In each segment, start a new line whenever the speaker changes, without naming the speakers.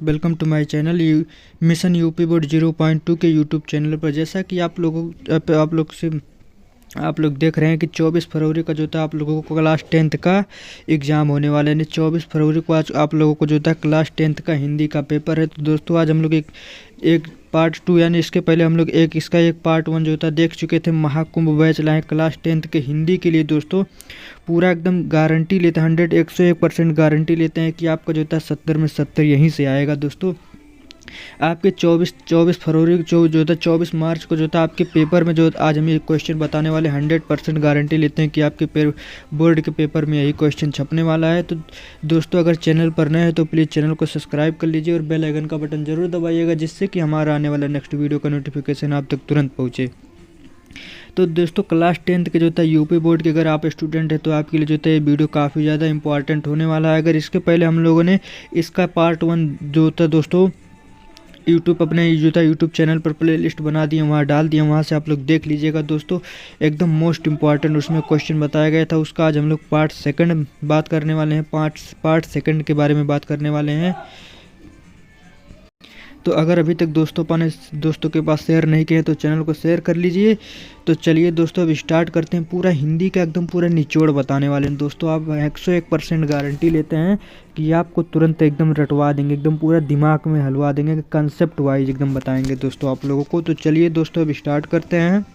Welcome to my channel mission UP board 0.2 के YouTube channel पर। जैसा कि आप लोग देख रहे हैं कि 24 फरवरी का जो था आप लोगों को क्लास 10th का एग्ज़ाम होने वाला है। 24 फरवरी को आज आप लोगों को जो था क्लास 10th का हिंदी का पेपर है। तो दोस्तों आज हम लोग एक पार्ट 2 यानी इसके पहले हम लोग एक पार्ट 1 जो था देख चुके थे। महाकुंभ बैच लाए क्लास 10th के हिंदी के लिए। दोस्तों पूरा एकदम गारंटी लेते हैं, 101% गारंटी लेते हैं कि आपका जो था 70 में 70 यहीं से आएगा। दोस्तों आपके 24 फरवरी जो था 24 मार्च को जो था आपके पेपर में जो आज हम ये क्वेश्चन बताने वाले 100% गारंटी लेते हैं कि आपके बोर्ड के पेपर में यही क्वेश्चन छपने वाला है। तो दोस्तों अगर चैनल पर नए हैं तो प्लीज़ चैनल को सब्सक्राइब कर लीजिए और बेल आइकन का बटन ज़रूर दबाइएगा, जिससे कि हमारा आने वाला नेक्स्ट वीडियो का नोटिफिकेशन आप तक तुरंत पहुँचे। तो दोस्तों क्लास 10th के जो था यूपी बोर्ड के अगर आप स्टूडेंट हैं तो आपके लिए जो था ये वीडियो काफ़ी ज़्यादा इंपॉर्टेंट होने वाला है। अगर इसके पहले हम लोगों ने इसका पार्ट 1 जो था दोस्तों यूट्यूब चैनल पर प्ले लिस्ट बना दिए, वहाँ डाल दिए, वहाँ से आप लोग देख लीजिएगा। दोस्तों एकदम मोस्ट इम्पॉर्टेंट उसमें क्वेश्चन बताया गया था। उसका आज हम लोग पार्ट 2 बात करने वाले हैं, पार्ट 2 के बारे में बात करने वाले हैं। तो अगर अभी तक दोस्तों के पास शेयर नहीं किए तो चैनल को शेयर कर लीजिए। तो चलिए दोस्तों अब स्टार्ट करते हैं। पूरा हिंदी का एकदम पूरा निचोड़ बताने वाले हैं। दोस्तों आप 101% गारंटी लेते हैं कि आपको तुरंत एकदम रटवा देंगे, एकदम पूरा दिमाग में हलवा देंगे, कंसेप्ट वाइज एकदम बताएंगे दोस्तों आप लोगों को। तो चलिए दोस्तों अब स्टार्ट करते हैं।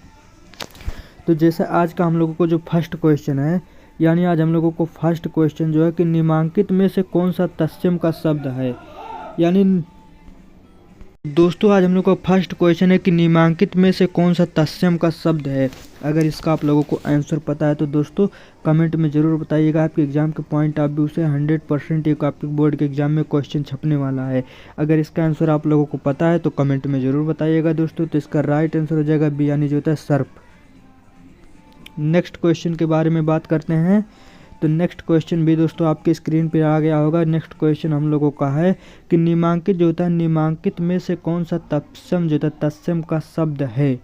तो जैसे आज का हम लोगों को जो फर्स्ट क्वेश्चन है, यानी आज हम लोगों को फर्स्ट क्वेश्चन जो है कि निम्नांकित में से कौन सा तत्सम का शब्द है। यानी दोस्तों आज हम लोग का फर्स्ट क्वेश्चन है कि निम्नांकित में से कौन सा तत्सम का शब्द है। अगर इसका आप लोगों को आंसर पता है तो दोस्तों कमेंट में ज़रूर बताइएगा। आपके एग्ज़ाम के पॉइंट ऑफ व्यू से 100% एक आपके बोर्ड के एग्ज़ाम में क्वेश्चन छपने वाला है। अगर इसका आंसर आप लोगों को पता है तो कमेंट में ज़रूर बताइएगा दोस्तों। तो इसका राइट आंसर हो जाएगा बी, यानी जो होता है सर्प। नेक्स्ट क्वेश्चन के बारे में बात करते हैं। तो नेक्स्ट क्वेश्चन भी दोस्तों आपके स्क्रीन पे आ गया होगा। नेक्स्ट क्वेश्चन हम लोगों का है कि निम्नांकित जो होता है, निम्नांकित में से कौन सा तत्सम जो होता है तत्सम का शब्द है।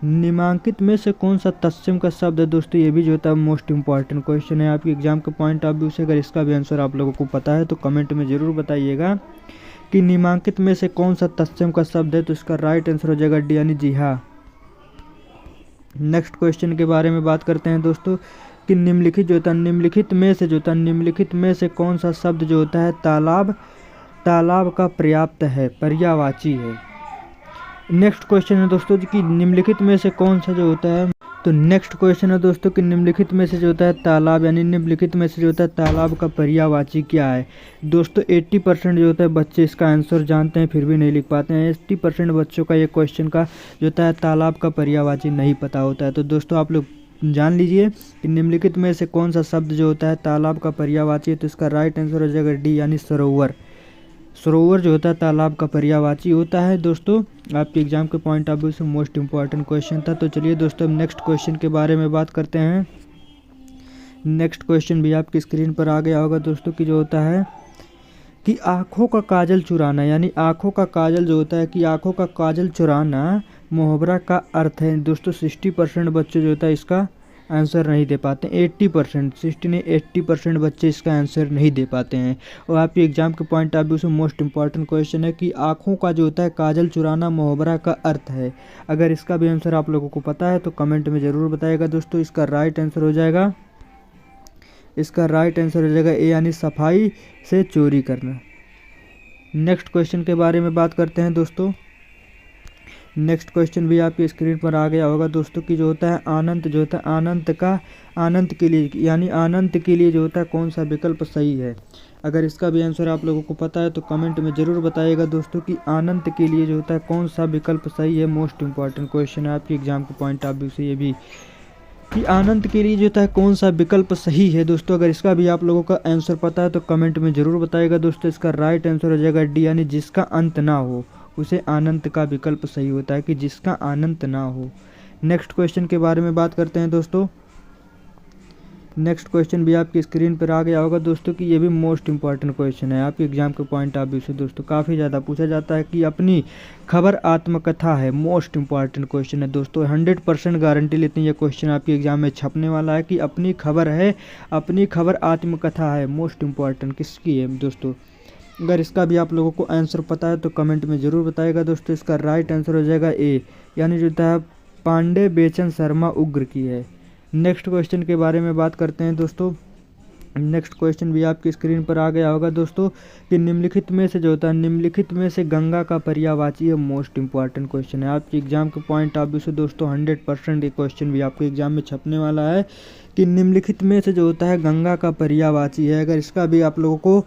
निम्नांकित में से कौन सा तत्सम का शब्द है। दोस्तों ये भी जो होता है मोस्ट इंपॉर्टेंट क्वेश्चन है आपके एग्जाम के पॉइंट ऑफ व्यू से। अगर इसका भी आंसर आप लोगों को पता है तो कमेंट में ज़रूर बताइएगा कि निम्नांकित में से कौन सा तत्सम का शब्द है। तो इसका राइट आंसर हो जाएगा डी, यानी जी हाँ। नेक्स्ट क्वेश्चन के बारे में बात करते हैं दोस्तों कि निम्नलिखित जो होता है, निम्नलिखित में से कौन सा शब्द जो होता है तालाब का पर्याप्त है, पर्यायवाची है। नेक्स्ट क्वेश्चन है दोस्तों कि निम्नलिखित में से कौन सा जो होता है। तो नेक्स्ट क्वेश्चन है दोस्तों कि निम्नलिखित में से जो होता है तालाब, यानी निम्नलिखित में से जो होता है तालाब का पर्यायवाची क्या है। दोस्तों 80% जो होता है बच्चे इसका आंसर जानते हैं फिर भी नहीं लिख पाते हैं। 80% बच्चों का ये क्वेश्चन का जो होता है तालाब का पर्यायवाची नहीं पता होता है। तो दोस्तों आप लोग जान लीजिए कि निम्नलिखित में से कौन सा शब्द जो होता है तालाब का पर्यायवाची है। तो इसका राइट आंसर हो जाएगा डी, यानी सरोवर। सरोवर जो होता है तालाब का पर्यायवाची होता है। दोस्तों आपके एग्जाम के पॉइंट ऑफ व्यू से मोस्ट इंपॉर्टेंट क्वेश्चन था। तो चलिए दोस्तों नेक्स्ट क्वेश्चन के बारे में बात करते हैं। नेक्स्ट क्वेश्चन भी आपकी स्क्रीन पर आ गया होगा दोस्तों कि जो होता है कि आँखों का काजल चुराना, यानी आँखों का काजल जो होता है कि आँखों का काजल चुराना मुहावरा का अर्थ है। दोस्तों 60% बच्चे जो होता है इसका आंसर नहीं दे पाते हैं। 80% बच्चे इसका आंसर नहीं दे पाते हैं। और आपके एग्जाम के पॉइंट ऑफ व्यू से मोस्ट इंपॉर्टेंट क्वेश्चन है कि आँखों का जो होता है काजल चुराना मुहावरा का अर्थ है। अगर इसका भी आंसर आप लोगों को पता है तो कमेंट में ज़रूर बताइएगा दोस्तों। इसका राइट आंसर हो जाएगा ए, यानी सफाई से चोरी करना। नेक्स्ट क्वेश्चन के बारे में बात करते हैं दोस्तों। नेक्स्ट क्वेश्चन भी आपकी स्क्रीन पर आ गया होगा दोस्तों कि जो होता है अनंत जो होता है अनंत के लिए, यानी अनंत के लिए जो होता है कौन सा विकल्प सही है। अगर इसका भी आंसर आप लोगों को पता है तो कमेंट में ज़रूर बताइएगा दोस्तों कि अनंत के लिए जो होता है कौन सा विकल्प सही है। मोस्ट इंपॉर्टेंट क्वेश्चन है आपके एग्जाम के पॉइंट ऑफ व्यू से ये भी कि अनंत के लिए जो होता है कौन सा विकल्प सही है। दोस्तों अगर इसका भी आप लोगों का आंसर पता है तो कमेंट में ज़रूर बताइएगा दोस्तों। इसका राइट आंसर हो जाएगा डी, यानी जिसका अंत ना हो उसे अनंत का विकल्प सही होता है, कि जिसका अनंत ना हो। नेक्स्ट क्वेश्चन के बारे में बात करते हैं दोस्तों। नेक्स्ट क्वेश्चन भी आपकी स्क्रीन पर आ गया होगा दोस्तों कि ये भी मोस्ट इंपॉर्टेंट क्वेश्चन है आपके एग्जाम के पॉइंट ऑफ व्यू से। दोस्तों काफ़ी ज़्यादा पूछा जाता है कि अपनी खबर आत्मकथा है। मोस्ट इंपॉर्टेंट क्वेश्चन है दोस्तों, 100% गारंटी लेते हैं ये क्वेश्चन आपके एग्जाम में छपने वाला है कि अपनी खबर है, अपनी खबर आत्मकथा है। मोस्ट इंपॉर्टेंट किसकी है दोस्तों। अगर इसका भी आप लोगों को आंसर पता है तो कमेंट में ज़रूर बताइएगा दोस्तों। इसका राइट आंसर हो जाएगा ए, यानी जो होता है पांडे बेचन शर्मा उग्र की है। नेक्स्ट क्वेश्चन के बारे में बात करते हैं दोस्तों। नेक्स्ट क्वेश्चन भी आपकी स्क्रीन पर आ गया होगा दोस्तों कि निम्नलिखित में से जो होता है, निम्नलिखित में से गंगा का पर्यायवाची है। मोस्ट इंपॉर्टेंट क्वेश्चन है आपके एग्जाम के पॉइंट ऑफ व्यू से दोस्तों। 100% ये क्वेश्चन भी आपके एग्जाम में छपने वाला है कि निम्नलिखित में से जो होता है गंगा का पर्यायवाची है। अगर इसका भी आप लोगों को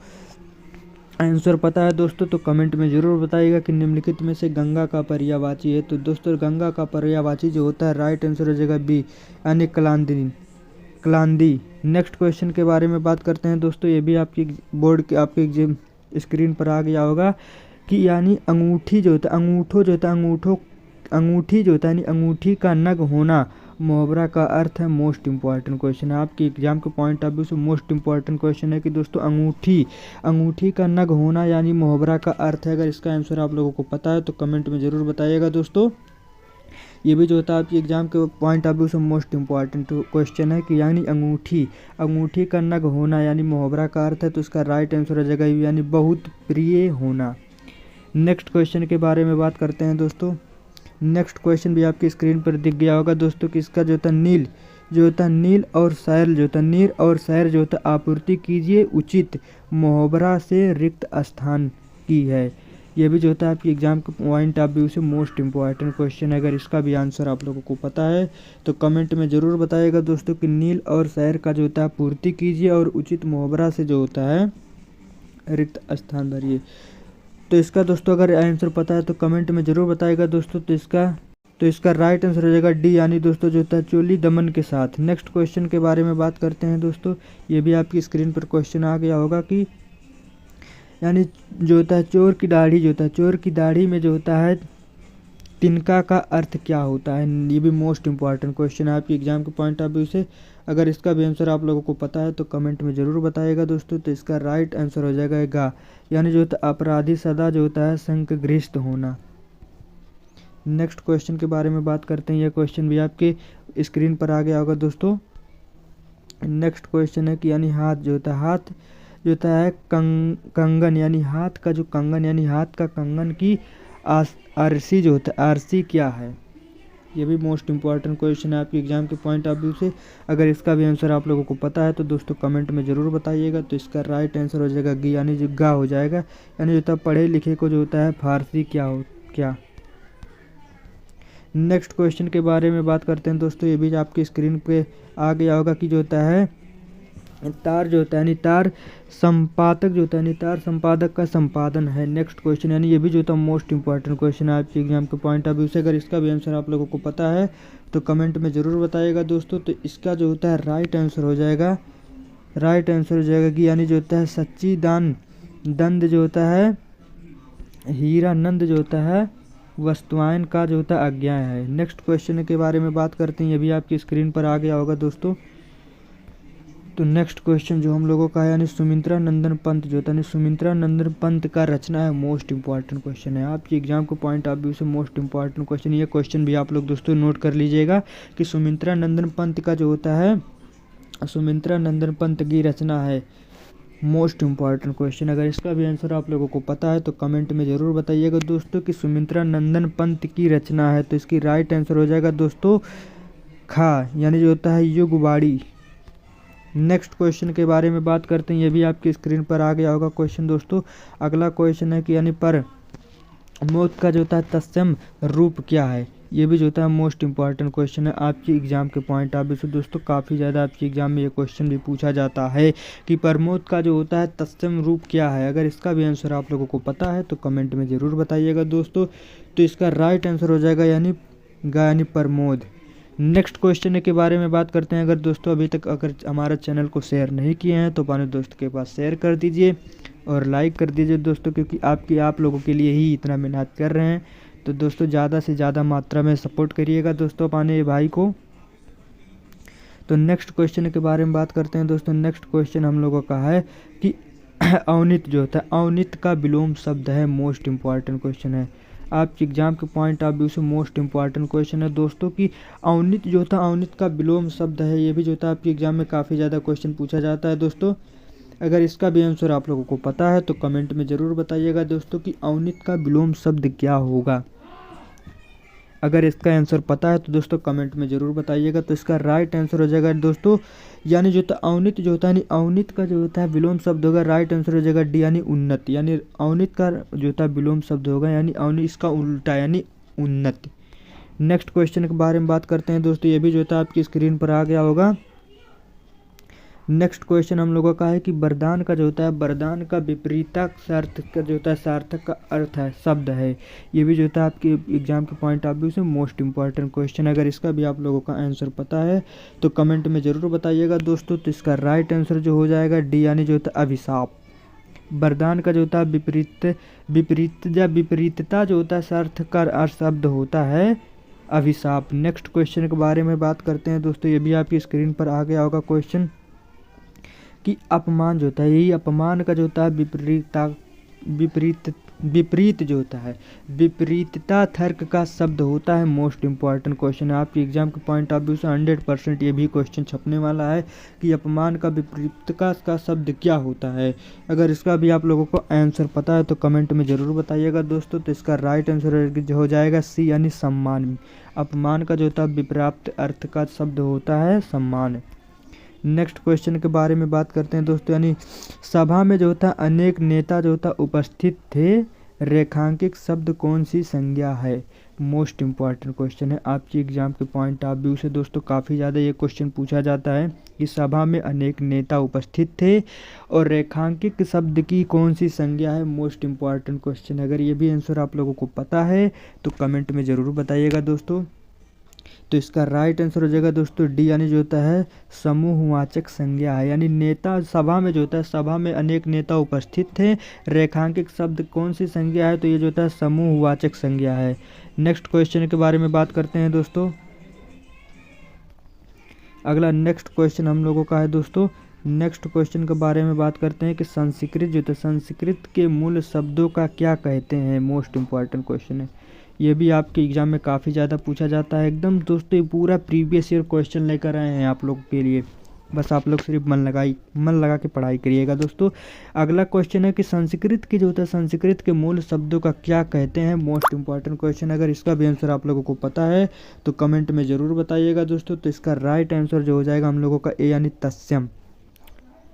आंसर पता है दोस्तों तो कमेंट में ज़रूर बताइएगा कि निम्नलिखित में से गंगा का पर्यायवाची है। तो दोस्तों गंगा का पर्यायवाची जो होता है राइट आंसर हो जाएगा बी, यानी क्लांदी। नेक्स्ट क्वेश्चन के बारे में बात करते हैं दोस्तों। ये भी आपकी बोर्ड के आपके एग्जाम स्क्रीन पर आ गया होगा कि यानी अंगूठी जो होता है, अंगूठी जो होता है यानी अंगूठी का नग होना मुहावरा का अर्थ है। मोस्ट इंपॉर्टेंट क्वेश्चन है आपके एग्जाम के पॉइंट ऑफ व्यू से। मोस्ट इंपॉर्टेंट क्वेश्चन है कि दोस्तों अंगूठी का नग होना यानी मुहावरा का अर्थ है। अगर इसका आंसर आप लोगों को पता है तो कमेंट में ज़रूर बताइएगा दोस्तों। ये भी जो होता है आपके एग्जाम के पॉइंट ऑफ व्यू से मोस्ट इंपॉर्टेंट क्वेश्चन है कि यानी अंगूठी का नग होना यानी मुहावरा का अर्थ है। तो इसका राइट आंसर हो जाएगा यानी बहुत प्रिय होना। नेक्स्ट क्वेश्चन के बारे में बात करते हैं दोस्तों। नेक्स्ट क्वेश्चन भी आपकी स्क्रीन पर दिख गया होगा दोस्तों कि इसका जो होता है नील और सैर जो होता है आपूर्ति कीजिए उचित मुहावरा से रिक्त स्थान की है। ये भी जो होता है आपकी एग्जाम के पॉइंट ऑफ व्यू से मोस्ट इंपॉर्टेंट क्वेश्चन है। अगर इसका भी आंसर आप लोगों को पता है तो कमेंट में ज़रूर बताइएगा दोस्तों कि नील और सैर का जो होता है पूर्ति कीजिए और उचित मुहावरा से जो होता है रिक्त स्थान भरिए। तो इसका दोस्तों अगर आंसर पता है तो कमेंट में ज़रूर बताइएगा दोस्तों। तो इसका राइट आंसर हो जाएगा डी, यानी दोस्तों जो होता है चोली दमन के साथ। नेक्स्ट क्वेश्चन के बारे में बात करते हैं दोस्तों। ये भी आपकी स्क्रीन पर क्वेश्चन आ गया होगा कि यानी जो होता है चोर की दाढ़ी में जो होता है तिनका का अर्थ क्या होता है। ये भी मोस्ट इंपॉर्टेंट क्वेश्चन है आपके एग्जाम के पॉइंट ऑफ व्यू से। अगर इसका भी आंसर आप लोगों को पता है तो कमेंट में ज़रूर बताइएगा दोस्तों। तो इसका राइट आंसर हो जाएगा गा, यानी जो होता है अपराधी सदा जो होता है संकघृष्ट होना। नेक्स्ट क्वेश्चन के बारे में बात करते हैं। यह क्वेश्चन भी आपके स्क्रीन पर आ गया होगा दोस्तों। नेक्स्ट क्वेश्चन है कि यानी हाथ जो होता है कंगन, यानी हाथ का जो कंगन यानी हाथ का कंगन की आरसी जो होता है आरसी क्या है। ये भी मोस्ट इंपॉर्टेंट क्वेश्चन है आपके एग्जाम के पॉइंट ऑफ व्यू से। अगर इसका भी आंसर आप लोगों को पता है तो दोस्तों कमेंट में ज़रूर बताइएगा। तो इसका राइट आंसर हो जाएगा गी, यानी जो गा हो जाएगा, यानी जो होता है पढ़े लिखे को जो होता है फारसी क्या। नेक्स्ट क्वेश्चन के बारे में बात करते हैं दोस्तों। ये भी आपकी स्क्रीन पे आ गया होगा कि जो होता है तार जो होता है यानी तार संपादक जो होता है यानी तार संपादक का संपादन है। नेक्स्ट क्वेश्चन यानी ये भी जो होता है मोस्ट इंपॉर्टेंट क्वेश्चन है आपके एग्जाम के पॉइंट ऑफ व्यू से। अगर इसका भी आंसर आप लोगों को पता है तो कमेंट में ज़रूर बताइएगा दोस्तों। तो इसका जो होता है राइट आंसर हो जाएगा कि यानी जो होता है सच्ची दंड जो होता है हीरानंद जो होता है वस्तुआयन का जो होता है आज्ञा है। नेक्स्ट क्वेश्चन के बारे में बात करते हैं। ये भी आपकी स्क्रीन पर आ गया होगा दोस्तों। तो नेक्स्ट क्वेश्चन जो हम लोगों का है यानी सुमित्रा नंदन पंत जो होता है सुमित्रा नंदन पंत का रचना है। मोस्ट इंपॉर्टेंट क्वेश्चन है आपके एग्जाम को पॉइंट ऑफ व्यू से। मोस्ट इंपॉर्टेंट क्वेश्चन, ये क्वेश्चन भी आप लोग दोस्तों नोट कर लीजिएगा कि सुमित्रा नंदन पंत का जो होता है सुमित्रा नंदन पंत की रचना है। मोस्ट इंपॉर्टेंट क्वेश्चन, अगर इसका भी आंसर आप लोगों को पता है तो कमेंट में ज़रूर बताइएगा दोस्तों कि सुमित्रा नंदन पंत की रचना है। तो इसकी राइट आंसर हो जाएगा दोस्तों खा, यानी जो होता है युगवाड़ी। नेक्स्ट क्वेश्चन के बारे में बात करते हैं। ये भी आपकी स्क्रीन पर आ गया होगा क्वेश्चन दोस्तों। अगला क्वेश्चन है कि यानी पर मौत का जो होता है तत्सम रूप क्या है। ये भी जो होता है मोस्ट इंपॉर्टेंट क्वेश्चन है आपकी एग्जाम के पॉइंट ऑफ व्यू से दोस्तों। काफ़ी ज़्यादा आपके एग्जाम में ये क्वेश्चन भी पूछा जाता है कि परमोद का जो होता है तत्सम रूप क्या है। अगर इसका भी आंसर आप लोगों को पता है तो कमेंट में ज़रूर बताइएगा दोस्तों। तो इसका राइट आंसर हो जाएगा यानी प्रमोद। नेक्स्ट क्वेश्चन के बारे में बात करते हैं। अगर दोस्तों अभी तक अगर हमारा चैनल को शेयर नहीं किए हैं तो अपने दोस्त के पास शेयर कर दीजिए और लाइक कर दीजिए दोस्तों, क्योंकि आप लोगों के लिए ही इतना मेहनत कर रहे हैं। तो दोस्तों ज़्यादा से ज़्यादा मात्रा में सपोर्ट करिएगा दोस्तों अपने भाई को। तो नेक्स्ट क्वेश्चन के बारे में बात करते हैं दोस्तों। नेक्स्ट क्वेश्चन हम लोगों का है कि अवनित जो होता है अवनित का विलोम शब्द है। मोस्ट इंपॉर्टेंट क्वेश्चन है आपके एग्जाम के पॉइंट ऑफ व्यू से। मोस्ट इंपॉर्टेंट क्वेश्चन है दोस्तों कि अवनित जो होता है अवनित का विलोम शब्द है। ये भी जो होता है आपके एग्जाम में काफ़ी ज़्यादा क्वेश्चन पूछा जाता है दोस्तों। अगर इसका भी आंसर आप लोगों को पता है तो कमेंट में ज़रूर बताइएगा दोस्तों कि अवनित का विलोम शब्द क्या होगा। अगर इसका आंसर पता है तो दोस्तों कमेंट में ज़रूर बताइएगा। तो इसका राइट आंसर हो जाएगा दोस्तों, यानी जो होता अवनित जो होता है, यानी अवनित का जो होता है विलोम शब्द होगा, राइट आंसर हो जाएगा डी यानी उन्नत। यानी अवनित का जो होता है विलोम शब्द होगा यानी अवनित, इसका उल्टा यानी उन्नत। नेक्स्ट क्वेश्चन के बारे में बात करते हैं दोस्तों, ये भी जो होता है आपकी स्क्रीन पर आ गया होगा। नेक्स्ट क्वेश्चन हम लोगों का है कि वरदान का जो होता है, वरदान का विपरीतक अर्थ का जो होता है, सार्थक का अर्थ है शब्द है। ये भी जो होता है आपके एग्जाम के पॉइंट ऑफ व्यू से मोस्ट इंपॉर्टेंट क्वेश्चन। अगर इसका भी आप लोगों का आंसर पता है तो कमेंट में ज़रूर बताइएगा दोस्तों। तो इसका राइट आंसर जो हो जाएगा डी यानी जो होता है अभिशाप। वरदान का जो होता है विपरीतता जो होता है सार्थक का अर्थ शब्द होता है अभिशाप। नेक्स्ट क्वेश्चन के बारे में बात करते हैं दोस्तों, ये भी आपकी स्क्रीन पर आ गया होगा क्वेश्चन कि अपमान जो होता है, यही अपमान का जो होता है विपरीत जो होता है, विपरीतता तर्क का शब्द होता है। मोस्ट इंपॉर्टेंट क्वेश्चन है आपके एग्जाम के पॉइंट ऑफ व्यू से 100% ये भी क्वेश्चन छपने वाला है कि अपमान का विपरीतता का शब्द क्या होता है। अगर इसका भी आप लोगों को आंसर पता है तो कमेंट में ज़रूर बताइएगा दोस्तों। तो इसका राइट आंसर हो जाएगा सी यानी सम्मान। अपमान का जो होता है विपरीत अर्थ का शब्द होता है सम्मान। नेक्स्ट क्वेश्चन के बारे में बात करते हैं दोस्तों, यानी सभा में जो होता है अनेक नेता जो होता उपस्थित थे, रेखांकित शब्द कौन सी संज्ञा है। मोस्ट इंपॉर्टेंट क्वेश्चन है आपके एग्जाम के पॉइंट ऑफ व्यू से दोस्तों, काफ़ी ज़्यादा ये क्वेश्चन पूछा जाता है कि सभा में अनेक नेता उपस्थित थे और रेखांकित शब्द की कौन सी संज्ञा है। Most important question. अगर ये भी आंसर आप लोगों को पता है तो कमेंट में ज़रूर बताइएगा दोस्तों। तो इसका राइट आंसर हो जाएगा दोस्तों डी यानी जो होता है समूहवाचक संज्ञा है। यानी नेता सभा में जो होता है, सभा में अनेक नेता उपस्थित थे, रेखांकित शब्द कौन सी संज्ञा है तो ये जो होता है समूहवाचक संज्ञा है। नेक्स्ट क्वेश्चन के बारे में बात करते हैं दोस्तों। अगला नेक्स्ट क्वेश्चन हम लोगों का है दोस्तों, नेक्स्ट क्वेश्चन के बारे में बात करते हैं कि संस्कृत जो होता है, संस्कृत के मूल शब्दों का क्या कहते हैं। मोस्ट इंपॉर्टेंट क्वेश्चन है, ये भी आपके एग्जाम में काफ़ी ज़्यादा पूछा जाता है। एकदम दोस्तों ये पूरा प्रीवियस ईयर क्वेश्चन लेकर आए हैं आप लोगों के लिए, बस आप लोग सिर्फ मन लगा के पढ़ाई करिएगा दोस्तों। अगला क्वेश्चन है कि संस्कृत की जो होता है, संस्कृत के मूल शब्दों का क्या कहते हैं। Most important question. अगर इसका भी आंसर आप लोगों को पता है तो कमेंट में ज़रूर बताइएगा दोस्तों। तो इसका राइट आंसर जो हो जाएगा हम लोगों का ए यानी तत्सम।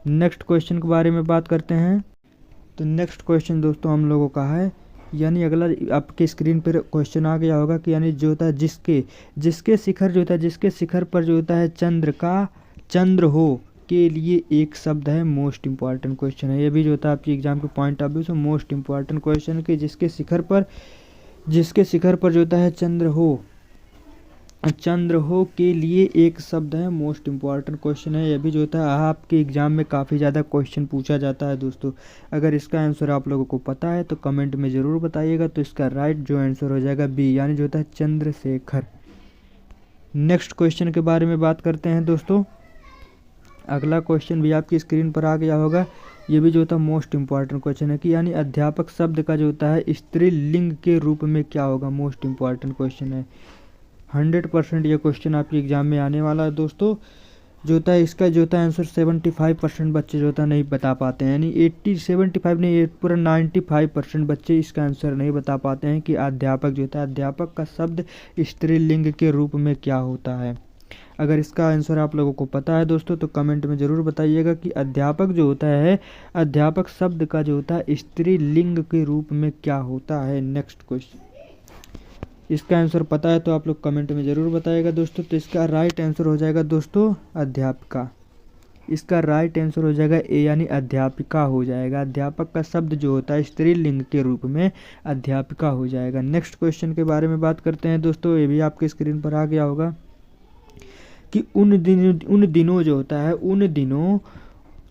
नेक्स्ट क्वेश्चन के बारे में बात करते हैं। तो नेक्स्ट क्वेश्चन दोस्तों हम लोगों का है, यानी अगला आपके स्क्रीन पर क्वेश्चन आ गया होगा कि यानी जो होता है जिसके शिखर जो होता है, जिसके शिखर पर जो होता है चंद्र हो के लिए एक शब्द है। मोस्ट इंपॉर्टेंट क्वेश्चन है, ये भी जो होता है आपके एग्जाम के पॉइंट ऑफ व्यू से मोस्ट इंपॉर्टेंट क्वेश्चन है कि जिसके शिखर पर जो होता है चंद्र हो के लिए एक शब्द है। मोस्ट इंपॉर्टेंट क्वेश्चन है, यह भी जो होता है आपके एग्जाम में काफ़ी ज़्यादा क्वेश्चन पूछा जाता है दोस्तों। अगर इसका आंसर आप लोगों को पता है तो कमेंट में ज़रूर बताइएगा। तो इसका राइट जो आंसर हो जाएगा बी यानी जो होता है चंद्रशेखर। नेक्स्ट क्वेश्चन के बारे में बात करते हैं दोस्तों। अगला क्वेश्चन भी आपकी स्क्रीन पर आ गया होगा, ये भी जो होता है मोस्ट इंपॉर्टेंट क्वेश्चन है कि यानी अध्यापक शब्द का जो होता है स्त्रीलिंग के रूप में क्या होगा। मोस्ट इंपॉर्टेंट क्वेश्चन है, 100% ये क्वेश्चन आपके एग्जाम में आने वाला है दोस्तों। जो होता है इसका जो होता है आंसर 75% बच्चे जो होता है नहीं बता पाते हैं, यानी 75 नहीं, पूरा 95% बच्चे इसका आंसर नहीं बता पाते हैं कि अध्यापक जो होता है, अध्यापक का शब्द स्त्रीलिंग के रूप में क्या होता है। अगर इसका आंसर आप लोगों को पता है दोस्तों तो कमेंट में ज़रूर बताइएगा कि अध्यापक जो होता है, अध्यापक शब्द का जो होता है स्त्रीलिंग के रूप में क्या होता है। नेक्स्ट क्वेश्चन, इसका आंसर पता है तो आप लोग कमेंट में ज़रूर बताइएगा दोस्तों। तो इसका राइट आंसर हो जाएगा दोस्तों अध्यापिका। इसका राइट आंसर हो जाएगा ए यानी अध्यापिका हो जाएगा। अध्यापक का शब्द जो होता है स्त्रीलिंग के रूप में अध्यापिका हो जाएगा। नेक्स्ट क्वेश्चन के बारे में बात करते हैं दोस्तों, ये भी आपके स्क्रीन पर आ गया होगा कि उन दिनों जो होता है, उन दिनों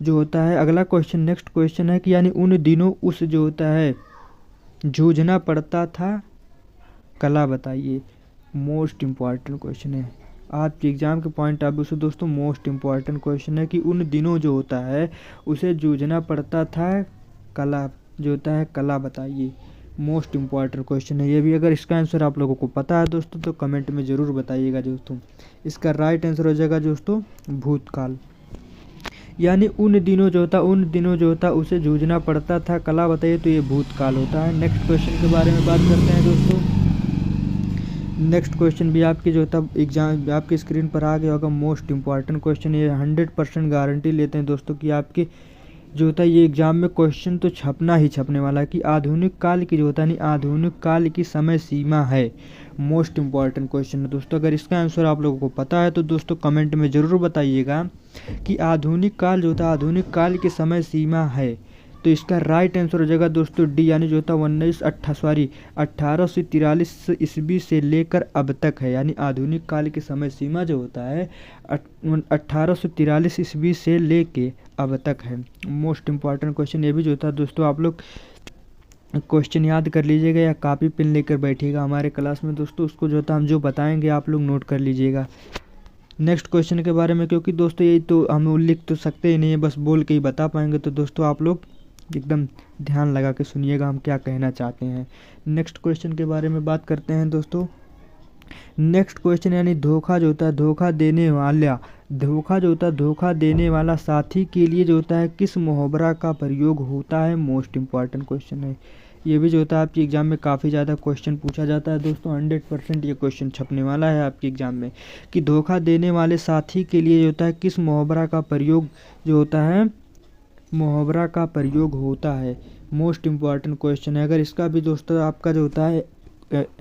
जो होता है। अगला क्वेश्चन नेक्स्ट क्वेश्चन है कि यानी उन दिनों उस जो होता है जूझना पड़ता था, कला बताइए। मोस्ट इंपॉर्टेंट क्वेश्चन है आपके एग्जाम के पॉइंट ऑफ व्यू से दोस्तों, मोस्ट इंपॉर्टेंट क्वेश्चन है कि उन दिनों जो होता है उसे जूझना पड़ता था, कला जो होता है कला बताइए। मोस्ट इंपॉर्टेंट क्वेश्चन है ये भी। अगर इसका आंसर आप लोगों को पता है दोस्तों तो कमेंट में ज़रूर बताइएगा दोस्तों। इसका राइट आंसर हो जाएगा दोस्तों भूतकाल। यानी उन दिनों जो था उसे जूझना पड़ता था। कला बताइए तो ये भूतकाल होता है। नेक्स्ट क्वेश्चन के बारे में बात करते हैं दोस्तों। नेक्स्ट क्वेश्चन भी आपकी जो था एग्जाम आपकी स्क्रीन पर आ गया होगा। मोस्ट इंपॉर्टेंट क्वेश्चन, ये 100% गारंटी लेते हैं दोस्तों कि आपके जो होता है ये एग्जाम में क्वेश्चन तो छपना ही छपने वाला है कि आधुनिक काल की जो होता है नहीं आधुनिक काल की समय सीमा है। मोस्ट इंपॉर्टेंट क्वेश्चन है दोस्तों। अगर इसका आंसर आप लोगों को पता है तो दोस्तों कमेंट में ज़रूर बताइएगा कि आधुनिक काल जो होता है आधुनिक काल की समय सीमा है। तो इसका राइट आंसर हो जाएगा दोस्तों डी, यानी जो होता है 1843 ईस्वी से लेकर अब तक है। यानी आधुनिक काल की समय सीमा जो होता है 1843 ईस्वी से लेके अब तक है। मोस्ट इंपॉर्टेंट क्वेश्चन ये भी जो होता है दोस्तों, आप लोग क्वेश्चन याद कर लीजिएगा या कॉपी पेन लेकर बैठिएगा हमारे क्लास में दोस्तों। उसको जो होता है हम जो बताएंगे आप लोग नोट कर लीजिएगा नेक्स्ट क्वेश्चन के बारे में, क्योंकि दोस्तों यही तो हम लिख तो सकते ही नहीं है, बस बोल के ही बता पाएंगे। तो दोस्तों आप लोग एकदम ध्यान लगा के सुनिएगा हम क्या कहना चाहते हैं। नेक्स्ट क्वेश्चन के बारे में बात करते हैं दोस्तों। नेक्स्ट क्वेश्चन यानी धोखा जो होता है धोखा देने वाला साथी के लिए जो होता है किस मुहावरा का प्रयोग होता है। मोस्ट इंपॉर्टेंट क्वेश्चन है ये भी जो होता है आपके एग्जाम में काफ़ी ज़्यादा क्वेश्चन पूछा जाता है दोस्तों। 100% ये क्वेश्चन छपने वाला है आपके एग्जाम में कि धोखा देने वाले साथी के लिए जो होता है किस मुहावरा का प्रयोग जो होता है मुहावरा का प्रयोग होता है। मोस्ट इंपॉर्टेंट क्वेश्चन है। अगर इसका भी दोस्तों आपका जो होता है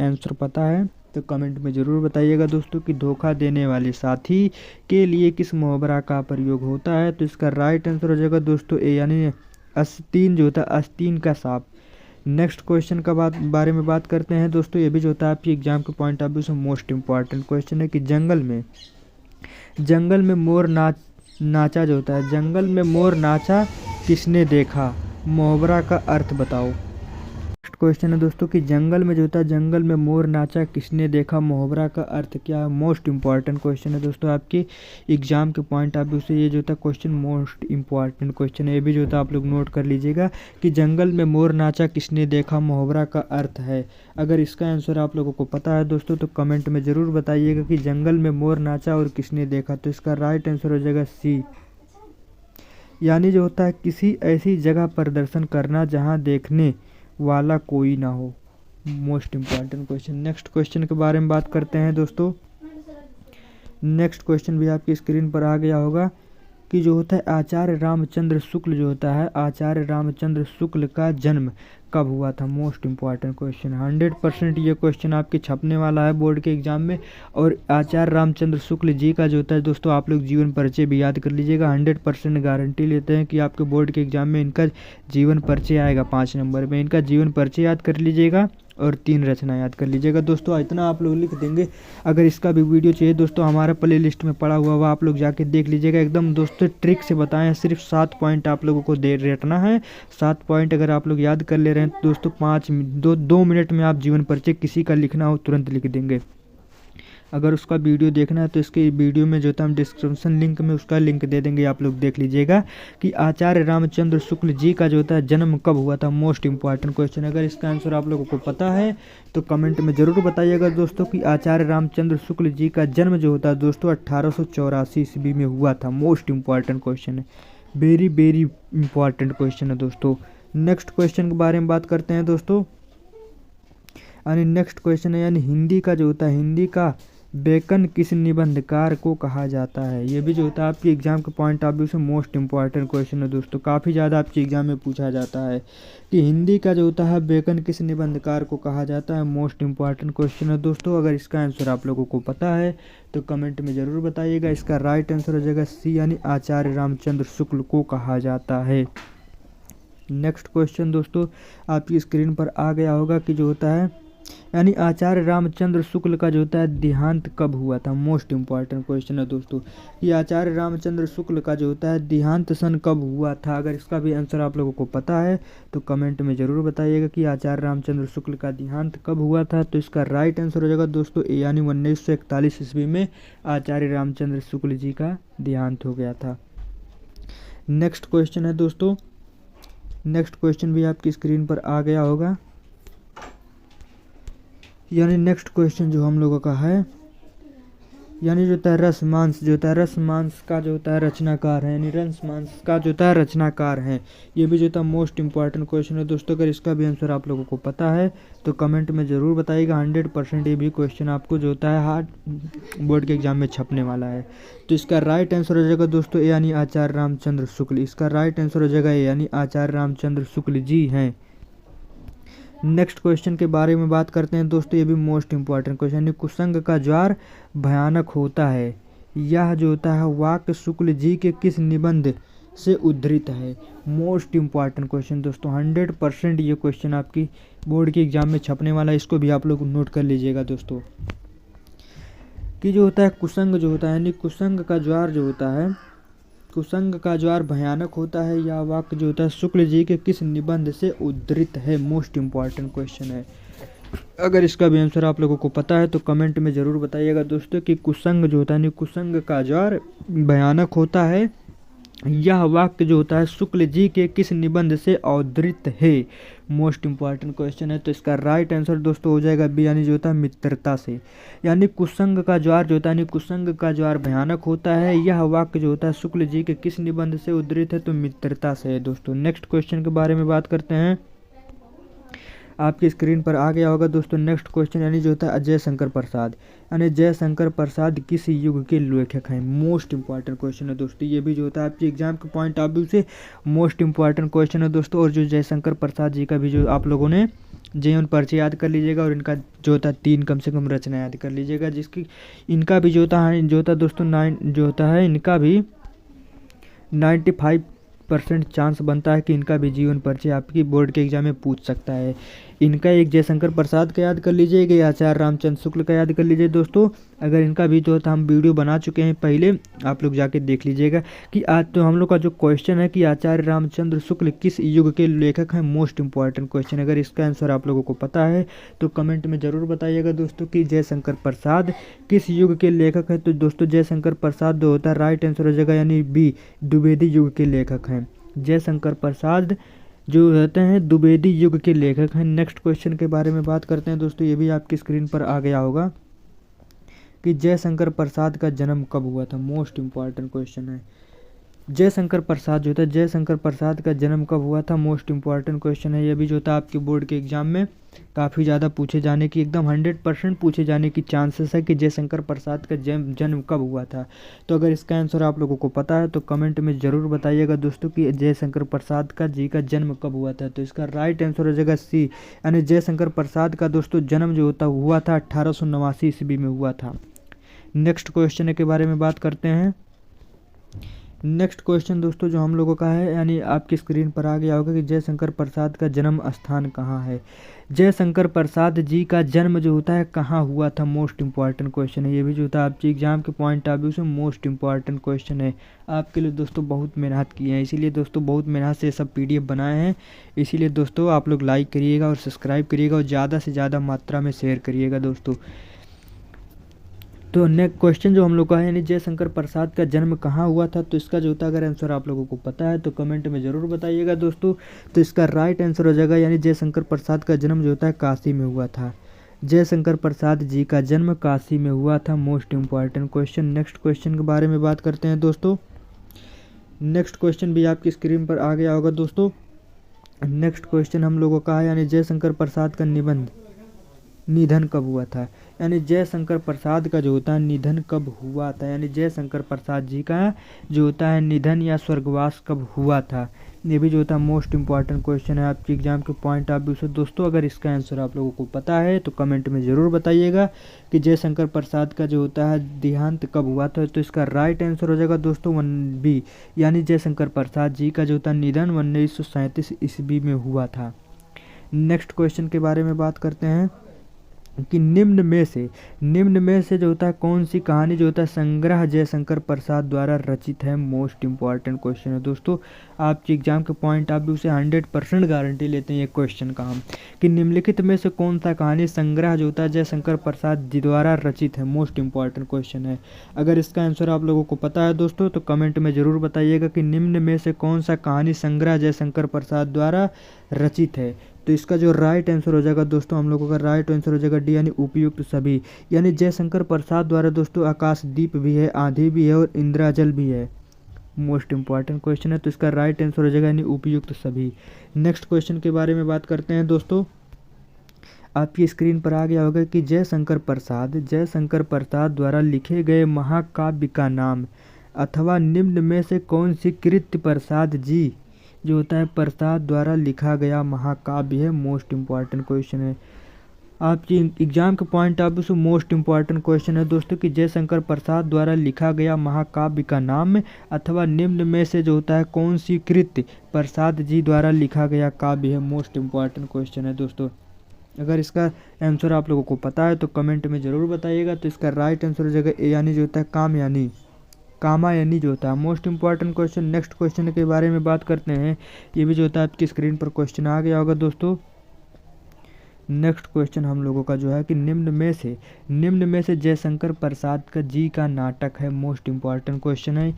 आंसर पता है तो कमेंट में ज़रूर बताइएगा दोस्तों कि धोखा देने वाले साथी के लिए किस मुहावरा का प्रयोग होता है। तो इसका राइट आंसर हो जाएगा दोस्तों ए, यानी आस्तीन जो होता है आस्तीन का सांप। नेक्स्ट क्वेश्चन का बारे में बात करते हैं दोस्तों। ये भी जो होता है आपकी एग्जाम के पॉइंट ऑफ व्यू से मोस्ट इंपॉर्टेंट क्वेश्चन है कि जंगल में मोर नाचा जो होता है जंगल में मोर नाचा किसने देखा। मुहावरा का अर्थ बताओ। नेक्स्ट क्वेश्चन है दोस्तों कि जंगल में जो होता है जंगल में मोर नाचा किसने देखा, मुहावरा का अर्थ क्या है। मोस्ट इंपॉर्टेंट क्वेश्चन है दोस्तों आपके एग्जाम के पॉइंट ऑफ व्यू से ये जो होता है क्वेश्चन मोस्ट इंपॉर्टेंट क्वेश्चन है। ये भी जो होता है आप लोग नोट कर लीजिएगा कि जंगल में मोर नाचा किसने देखा मुहावरा का अर्थ है। अगर इसका आंसर आप लोगों को पता है दोस्तों तो कमेंट में ज़रूर बताइएगा कि जंगल में मोर नाचा और किसने देखा। तो इसका राइट आंसर हो जाएगा सी, यानी जो होता है किसी ऐसी जगह प्रदर्शन करना जहाँ देखने वाला कोई ना हो। Most important question. Next question के बारे में बात करते हैं दोस्तों। नेक्स्ट क्वेश्चन भी आपकी स्क्रीन पर आ गया होगा कि जो होता है आचार्य रामचंद्र शुक्ल जो होता है आचार्य रामचंद्र शुक्ल का जन्म कब हुआ था। मोस्ट इंपॉर्टेंट क्वेश्चन 100% ये क्वेश्चन आपके छपने वाला है बोर्ड के एग्जाम में। और आचार्य रामचंद्र शुक्ल जी का जो होता है दोस्तों आप लोग जीवन परिचय भी याद कर लीजिएगा। 100% गारंटी लेते हैं कि आपके बोर्ड के एग्जाम में इनका जीवन परिचय आएगा 5 नंबर में। इनका जीवन परिचय याद कर लीजिएगा और 3 रचना याद कर लीजिएगा दोस्तों। इतना आप लोग लिख देंगे। अगर इसका भी वीडियो चाहिए दोस्तों हमारे प्ले लिस्ट में पड़ा हुआ आप लोग जाके देख लीजिएगा। एकदम दोस्तों ट्रिक से बताएं, सिर्फ 7 पॉइंट आप लोगों को रटना है। 7 पॉइंट अगर आप लोग याद कर ले रहे हैं तो दोस्तों 2 मिनट में आप जीवन परिचय किसी का लिखना हो तुरंत लिख देंगे। अगर उसका वीडियो देखना है तो इसके वीडियो में जो था हम डिस्क्रिप्शन लिंक में उसका लिंक दे देंगे, आप लोग देख लीजिएगा कि आचार्य रामचंद्र शुक्ल जी का जो होता है जन्म कब हुआ था। Most important question. अगर इसका आंसर आप लोगों को पता है तो कमेंट में ज़रूर बताइएगा दोस्तों कि आचार्य रामचंद्र शुक्ल जी का जन्म जो होता है दोस्तों 1884 ईस्वी में हुआ था। मोस्ट इंपॉर्टेंट क्वेश्चन है, वेरी वेरी इंपॉर्टेंट क्वेश्चन है दोस्तों। नेक्स्ट क्वेश्चन के बारे में बात करते हैं दोस्तों। यानी नेक्स्ट क्वेश्चन है यानी हिंदी का जो होता है हिंदी का बेकन किस निबंधकार को कहा जाता है। ये भी जो होता है आपके एग्जाम के पॉइंट ऑफ व्यू से मोस्ट इंपॉर्टेंट क्वेश्चन है दोस्तों। काफ़ी ज़्यादा आपके एग्जाम में पूछा जाता है कि हिंदी का जो होता है बेकन किस निबंधकार को कहा जाता है। मोस्ट इंपॉर्टेंट क्वेश्चन है दोस्तों। अगर इसका आंसर आप लोगों को पता है तो कमेंट में ज़रूर बताइएगा। इसका राइट आंसर हो जाएगा सी, यानी आचार्य रामचंद्र शुक्ल को कहा जाता है। नेक्स्ट क्वेश्चन दोस्तों आपकी स्क्रीन पर आ गया होगा कि जो होता है यानी आचार्य रामचंद्र शुक्ल का जो होता है देहांत कब हुआ था। मोस्ट इंपॉर्टेंट क्वेश्चन है दोस्तों कि आचार्य रामचंद्र शुक्ल का जो होता है देहांत सन कब हुआ था। अगर इसका भी आंसर आप लोगों को पता है तो कमेंट में ज़रूर बताइएगा कि आचार्य रामचंद्र शुक्ल का देहांत कब हुआ था। तो इसका राइट आंसर हो जाएगा दोस्तों ए, यानी 1941 ईस्वी में आचार्य रामचंद्र शुक्ल जी का देहांत हो गया था। नेक्स्ट क्वेश्चन है दोस्तों। नेक्स्ट क्वेश्चन भी आपकी स्क्रीन पर आ गया होगा। यानी नेक्स्ट क्वेश्चन जो हम लोगों का है यानी जो होता है रसमांस, जो होता है रसमांस का जो होता है रचनाकार है, यानी रसमांस का जो होता है रचनाकार है। ये भी जो होता है मोस्ट इंपॉर्टेंट क्वेश्चन है दोस्तों। अगर इसका भी आंसर आप लोगों को पता है तो कमेंट में ज़रूर बताइएगा। 100% ये भी क्वेश्चन आपको जो होता है हार्ड बोर्ड के एग्जाम में छपने वाला है। तो इसका राइट आंसर हो जाएगा दोस्तों ए, यानी आचार्य रामचंद्र शुक्ल। इसका राइट आंसर हो जाएगा ए, यानी आचार्य रामचंद्र शुक्ल जी हैं। नेक्स्ट क्वेश्चन के बारे में बात करते हैं दोस्तों। ये भी मोस्ट इंपॉर्टेंट क्वेश्चन है। कुसंग का ज्वार भयानक होता है, यह जो होता है वाक्य शुक्ल जी के किस निबंध से उद्धृत है। मोस्ट इंपॉर्टेंट क्वेश्चन दोस्तों। 100% ये क्वेश्चन आपकी बोर्ड के एग्जाम में छपने वाला है। इसको भी आप लोग नोट कर लीजिएगा दोस्तों कि जो होता है कुसंग जो होता है, यानी कुसंग का ज्वार जो होता है, कुसंग का ज्वार भयानक होता है, यह वाक्य जो होता है शुक्ल जी के किस निबंध से उद्धृत है। मोस्ट इंपॉर्टेंट क्वेश्चन है। अगर इसका भी आंसर आप लोगों को पता है तो कमेंट में ज़रूर बताइएगा दोस्तों कि कुसंग जो होता है, यानी कुसंग का ज्वार भयानक होता है, यह वाक्य जो होता है शुक्ल जी के किस निबंध से उद्धृत है। मोस्ट इंपॉर्टेंट क्वेश्चन है। तो इसका राइट आंसर दोस्तों हो जाएगा बी, यानी जो होता है मित्रता से। यानी कुसंग का ज्वार जो होता है, यानी कुसंग का ज्वार भयानक होता है, यह वाक्य जो होता है शुक्ल जी के किस निबंध से उद्धृत है, तो मित्रता से है दोस्तों। नेक्स्ट क्वेश्चन के बारे में बात करते हैं। आपकी स्क्रीन पर आ गया होगा दोस्तों नेक्स्ट क्वेश्चन, यानी जो होता है अजय शंकर प्रसाद, यानी जय शंकर प्रसाद किस युग के लेखक हैं। मोस्ट इंपॉर्टेंट क्वेश्चन है दोस्तों। ये भी जो होता है आपके एग्जाम के पॉइंट ऑफ व्यू से मोस्ट इंपॉर्टेंट क्वेश्चन है दोस्तों। और जो जयशंकर प्रसाद जी का भी जो आप लोगों ने जीवन परिचय याद कर लीजिएगा, और इनका जो होता है 3 कम से कम रचना याद कर लीजिएगा, जिसकी इनका भी जो होता है दोस्तों 9 जो होता है इनका भी 95% चांस बनता है कि इनका भी जीवन परिचय आपकी बोर्ड के एग्जाम में पूछ सकता है। इनका एक जयशंकर प्रसाद का याद कर लीजिएगा, या आचार्य रामचंद्र शुक्ल का याद कर लीजिए दोस्तों। अगर इनका भी जो था हम वीडियो बना चुके हैं पहले, आप लोग जाके देख लीजिएगा कि आज तो हम लोग का जो क्वेश्चन है कि आचार्य रामचंद्र शुक्ल किस युग के लेखक हैं। Most important question. अगर इसका आंसर आप लोगों को पता है तो कमेंट में ज़रूर बताइएगा दोस्तों कि जयशंकर प्रसाद किस युग के लेखक हैं। तो दोस्तों जयशंकर प्रसाद जो होता है राइट आंसर हो जाएगा, यानी बी, द्विवेदी युग के लेखक हैं। जयशंकर प्रसाद जो रहते हैं द्विवेदी युग के लेखक हैं। नेक्स्ट क्वेश्चन के बारे में बात करते हैं दोस्तों। ये भी आपकी स्क्रीन पर आ गया होगा कि जयशंकर प्रसाद का जन्म कब हुआ था। मोस्ट इंपॉर्टेंट क्वेश्चन है। जयशंकर प्रसाद जो था, जयशंकर प्रसाद का जन्म कब हुआ था। मोस्ट इंपॉर्टेंट क्वेश्चन है। ये भी जो था आपके बोर्ड के एग्जाम में काफ़ी ज़्यादा पूछे जाने की, एकदम 100% पूछे जाने की चांसेस है कि जयशंकर प्रसाद का जन्म कब हुआ था। तो अगर इसका आंसर आप लोगों को पता है तो कमेंट में ज़रूर बताइएगा दोस्तों कि जयशंकर प्रसाद का जी का जन्म कब हुआ था। तो इसका राइट आंसर हो जाएगा सी, यानी जयशंकर प्रसाद का दोस्तों जन्म जो हुआ था 1889 ईस्वी में हुआ था। नेक्स्ट क्वेश्चन के बारे में बात करते हैं। नेक्स्ट क्वेश्चन दोस्तों जो हम लोगों का है, यानी आपकी स्क्रीन पर आ गया होगा कि जयशंकर प्रसाद का जन्म स्थान कहाँ है। जयशंकर प्रसाद जी का जन्म जो होता है कहाँ हुआ था। मोस्ट इंपॉर्टेंट क्वेश्चन है। ये भी जो होता है आपके एग्जाम के पॉइंट ऑफ व्यू से मोस्ट इंपॉर्टेंट क्वेश्चन है। आपके लिए दोस्तों बहुत मेहनत की है, इसीलिए दोस्तों बहुत मेहनत से सब PDF बनाए हैं। इसीलिए दोस्तों आप लोग लाइक करिएगा और सब्सक्राइब करिएगा और ज़्यादा से ज़्यादा मात्रा में शेयर करिएगा दोस्तों। तो नेक्स्ट क्वेश्चन जो हम लोग का है, यानी जयशंकर प्रसाद का जन्म कहाँ हुआ था। तो इसका जो होता है अगर आंसर आप लोगों को पता है तो कमेंट में ज़रूर बताइएगा दोस्तों। तो इसका राइट आंसर हो जाएगा, यानी जयशंकर प्रसाद का जन्म जो होता है काशी में हुआ था। जयशंकर प्रसाद जी का जन्म काशी में हुआ था। Most important question. Next question के बारे में बात करते हैं दोस्तों। नेक्स्ट क्वेश्चन भी आपकी स्क्रीन पर आ गया होगा दोस्तों। नेक्स्ट क्वेश्चन हम लोगों का है, यानी जयशंकर प्रसाद का निधन कब हुआ था। यानी जयशंकर प्रसाद का जो होता है निधन कब हुआ था, यानी जयशंकर प्रसाद जी का जो होता है निधन या स्वर्गवास कब हुआ था। ये भी जो होता है मोस्ट इंपॉर्टेंट क्वेश्चन है आपके एग्जाम के पॉइंट ऑफ व्यू से दोस्तों। अगर इसका आंसर आप लोगों को पता है तो कमेंट में ज़रूर बताइएगा कि जयशंकर प्रसाद का जो होता है देहांत कब हुआ था। तो इसका राइट आंसर हो जाएगा दोस्तों 1B, यानी जयशंकर प्रसाद जी का जो होता है निधन 1937 ईस्वी में हुआ था। नेक्स्ट क्वेश्चन के बारे में बात करते हैं कि निम्न में से जो होता है कौन सी कहानी जो होता है संग्रह जयशंकर प्रसाद द्वारा रचित है। मोस्ट इंपॉर्टेंट क्वेश्चन है दोस्तों। आपके एग्जाम के पॉइंट ऑफ व्यू से 100% गारंटी लेते हैं ये क्वेश्चन का हम कि निम्नलिखित में से कौन सा कहानी संग्रह जो होता है जयशंकर प्रसाद जी द्वारा रचित है। मोस्ट इंपॉर्टेंट क्वेश्चन है। अगर इसका आंसर आप लोगों को पता है दोस्तों तो कमेंट में ज़रूर बताइएगा कि निम्न में से कौन सा कहानी संग्रह जयशंकर प्रसाद द्वारा रचित है। तो इसका जो राइट आंसर हो जाएगा दोस्तों, हम लोगों का राइट आंसर हो जाएगा डी यानी उपयुक्त सभी। यानी जयशंकर प्रसाद द्वारा दोस्तों आकाशदीप भी है, आंधी भी है और इंद्रजाल भी है। मोस्ट इंपॉर्टेंट क्वेश्चन है, तो इसका राइट आंसर हो जाएगा यानी उपयुक्त सभी। नेक्स्ट क्वेश्चन के बारे में बात करते हैं दोस्तों। आपकी स्क्रीन पर आ गया होगा कि जयशंकर प्रसाद द्वारा लिखे गए महाकाव्य का नाम अथवा निम्न में से कौन सी कृति प्रसाद जी जो होता है प्रसाद द्वारा लिखा गया महाकाव्य है। मोस्ट इंपॉर्टेंट क्वेश्चन है, आपकी एग्जाम के पॉइंट ऑफ व्यू से मोस्ट इंपॉर्टेंट क्वेश्चन है दोस्तों कि जयशंकर प्रसाद द्वारा लिखा गया महाकाव्य का नाम अथवा निम्न में से जो होता है कौन सी कृति प्रसाद जी द्वारा लिखा गया काव्य है। मोस्ट इंपॉर्टेंट क्वेश्चन है दोस्तों। अगर इसका आंसर आप लोगों को पता है तो कमेंट में ज़रूर बताइएगा। तो इसका राइट आंसर हो जाएगा ए यानी जो होता है कामायनी जो होता है। Most important question. Next question के बारे में बात करते हैं, ये भी जो होता है आपकी स्क्रीन पर क्वेश्चन आ गया होगा दोस्तों। नेक्स्ट क्वेश्चन हम लोगों का जो है कि निम्न में से जयशंकर प्रसाद का जी का नाटक है। मोस्ट इंपॉर्टेंट क्वेश्चन है,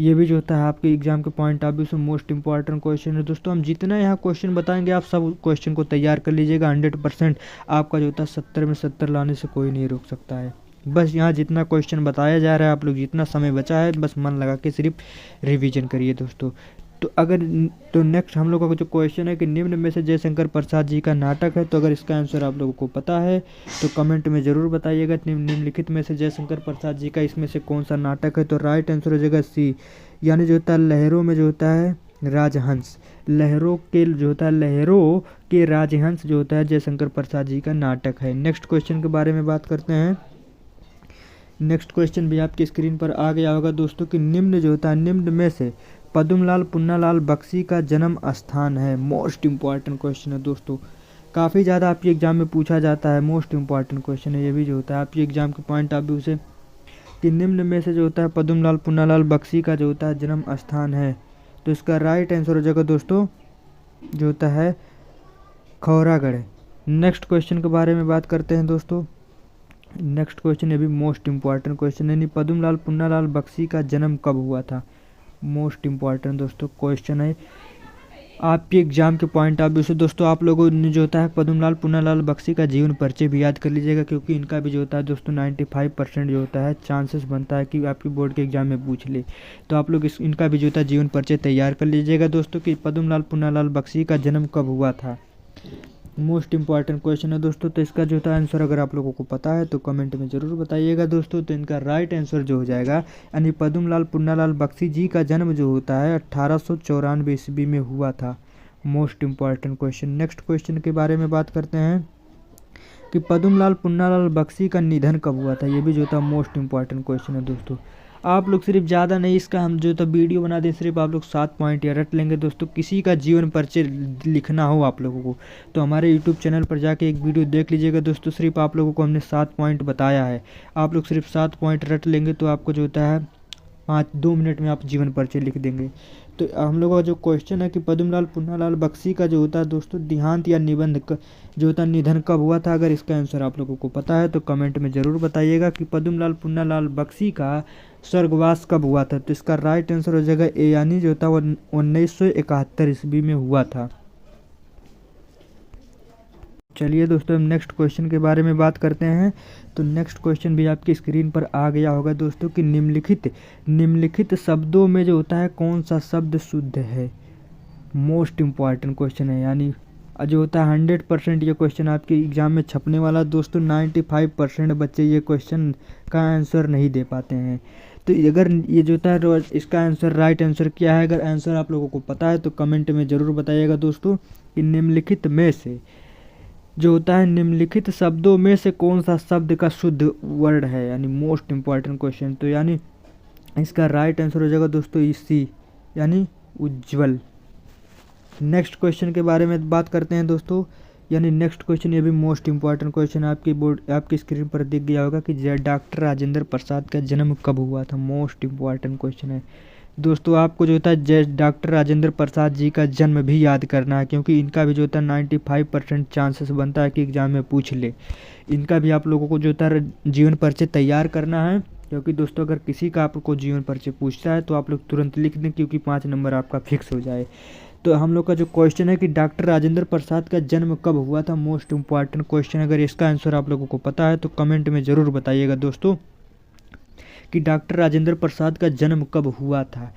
ये भी जो होता है आपके एग्जाम के पॉइंट ऑफ व्यू से मोस्ट इंपॉर्टेंट क्वेश्चन है दोस्तों। हम जितना यहाँ क्वेश्चन बताएंगे आप सब क्वेश्चन को तैयार कर लीजिएगा। 100% आपका जो होता है 70 में 70 लाने से कोई नहीं रोक सकता है। बस यहाँ जितना क्वेश्चन बताया जा रहा है, आप लोग जितना समय बचा है बस मन लगा के सिर्फ रिवीजन करिए दोस्तों। तो नेक्स्ट हम लोगों का जो क्वेश्चन है कि निम्न में से जयशंकर प्रसाद जी का नाटक है। तो अगर इसका आंसर आप लोगों को पता है तो कमेंट में ज़रूर बताइएगा। निम्नलिखित में से जयशंकर प्रसाद जी का इसमें से कौन सा नाटक है। तो राइट आंसर हो जाएगा सी यानी जो होता है लहरों में जो होता है राजहंस। लहरों के राजहंस जो होता है जयशंकर प्रसाद जी का नाटक है। नेक्स्ट क्वेश्चन के बारे में बात करते हैं। नेक्स्ट क्वेश्चन भी आपकी स्क्रीन पर आ गया होगा दोस्तों कि निम्न में से पद्मलाल पुन्नालाल बख्शी का जन्म स्थान है। मोस्ट इंपॉर्टेंट क्वेश्चन है दोस्तों, काफ़ी ज़्यादा आपके एग्जाम में पूछा जाता है। मोस्ट इंपॉर्टेंट क्वेश्चन है ये भी जो होता है आपके एग्जाम के पॉइंट ऑफ व्यू से कि निम्न में से जो होता है पद्मलाल पुन्नालाल बख्शी का जो होता है जन्म स्थान है। तो इसका राइट आंसर हो जाएगा दोस्तों जो होता है खौरागढ़। नेक्स्ट क्वेश्चन के बारे में बात करते हैं दोस्तों। नेक्स्ट क्वेश्चन ये भी मोस्ट इंपॉर्टेंट क्वेश्चन है, पद्मलाल पुन्नालाल बख्शी का जन्म कब हुआ था। मोस्ट इंपॉर्टेंट दोस्तों क्वेश्चन है आपके एग्जाम के पॉइंट ऑफ व्यू से दोस्तों। आप लोगों ने जो होता है पद्मलाल पुन्नालाल बख्शी का जीवन परिचय भी याद कर लीजिएगा, क्योंकि इनका भी जो होता है दोस्तों 95% जो होता है चांसेस बनता है कि आपकी बोर्ड के एग्जाम में पूछ ले। तो आप लोग इनका भी जो होता है जीवन परिचय तैयार कर लीजिएगा दोस्तों कि पद्मलाल पुन्नालाल बख्शी का जन्म कब हुआ था। मोस्ट इंपॉर्टेंट क्वेश्चन है दोस्तों। तो इसका जो होता है आंसर अगर आप लोगों को पता है तो कमेंट में ज़रूर बताइएगा दोस्तों। तो इनका राइट आंसर जो हो जाएगा यानी पद्मलाल पुन्नालाल बख्शी जी का जन्म जो होता है 1894 ईस्वी में हुआ था। Most important question. Next question के बारे में बात करते हैं कि पद्मलाल पुन्नालाल बख्शी का निधन कब हुआ था। ये भी जो होता है मोस्ट इंपॉर्टेंट क्वेश्चन है दोस्तों। आप लोग सिर्फ ज़्यादा नहीं, इसका हम जो तो वीडियो बना दें, सिर्फ आप लोग 7 पॉइंट या रट लेंगे दोस्तों। किसी का जीवन परिचय लिखना हो आप लोगों को तो हमारे यूट्यूब चैनल पर जाके एक वीडियो देख लीजिएगा दोस्तों। सिर्फ आप लोगों को हमने 7 पॉइंट बताया है, आप लोग सिर्फ 7 पॉइंट रट लेंगे तो आपको जो होता है 2 मिनट में आप जीवन परिचय लिख देंगे। तो हम लोगों का जो क्वेश्चन है कि पद्मलाल पुन्नालाल बख्शी का जो होता है दोस्तों देहांत या जो होता है निधन कब हुआ था। अगर इसका आंसर आप लोगों को पता है तो कमेंट में ज़रूर बताइएगा कि पद्मलाल पुन्नालाल बख्शी का स्वर्गवास कब हुआ था। तो इसका राइट आंसर हो जाएगा ए यानी जो होता है 1971 ईस्वी में हुआ था। चलिए दोस्तों हम नेक्स्ट क्वेश्चन के बारे में बात करते हैं। तो नेक्स्ट क्वेश्चन भी आपकी स्क्रीन पर आ गया होगा दोस्तों कि निम्नलिखित शब्दों में जो होता है कौन सा शब्द शुद्ध है। मोस्ट इंपॉर्टेंट क्वेश्चन है, यानी जो होता है 100% ये क्वेश्चन आपके एग्जाम में छपने वाला दोस्तों। 95% बच्चे ये क्वेश्चन का आंसर नहीं दे पाते हैं। तो अगर ये जो होता है इसका आंसर राइट आंसर क्या है, अगर आंसर आप लोगों को पता है तो कमेंट में ज़रूर बताइएगा दोस्तों कि निम्नलिखित में से जो होता है निम्नलिखित शब्दों में से कौन सा शब्द का शुद्ध वर्ड है, यानी मोस्ट इंपॉर्टेंट क्वेश्चन। तो यानी इसका राइट आंसर हो जाएगा दोस्तों सी यानी उज्ज्वल। नेक्स्ट क्वेश्चन के बारे में बात करते हैं दोस्तों। यानी नेक्स्ट क्वेश्चन ये भी मोस्ट इंपॉर्टेंट क्वेश्चन आपकी स्क्रीन पर दिख गया होगा कि डॉक्टर राजेंद्र प्रसाद का जन्म कब हुआ था। मोस्ट इंपॉर्टेंट क्वेश्चन है दोस्तों। आपको जो होता है डॉक्टर राजेंद्र प्रसाद जी का जन्म भी याद करना है, क्योंकि इनका भी जो होता है 95% चांसेस बनता है कि एग्जाम में पूछ ले। इनका भी आप लोगों को जो होता है जीवन परिचय तैयार करना है, क्योंकि दोस्तों अगर किसी का आपको जीवन परिचय पूछता है तो आप लोग तुरंत लिख दें, क्योंकि 5 नंबर आपका फिक्स हो जाए। तो हम लोग का जो क्वेश्चन है कि डॉक्टर राजेंद्र प्रसाद का जन्म कब हुआ था, मोस्ट इम्पॉर्टेंट क्वेश्चन। अगर इसका आंसर आप लोगों को पता है तो कमेंट में ज़रूर बताइएगा दोस्तों कि डॉक्टर राजेंद्र प्रसाद का जन्म कब हुआ था।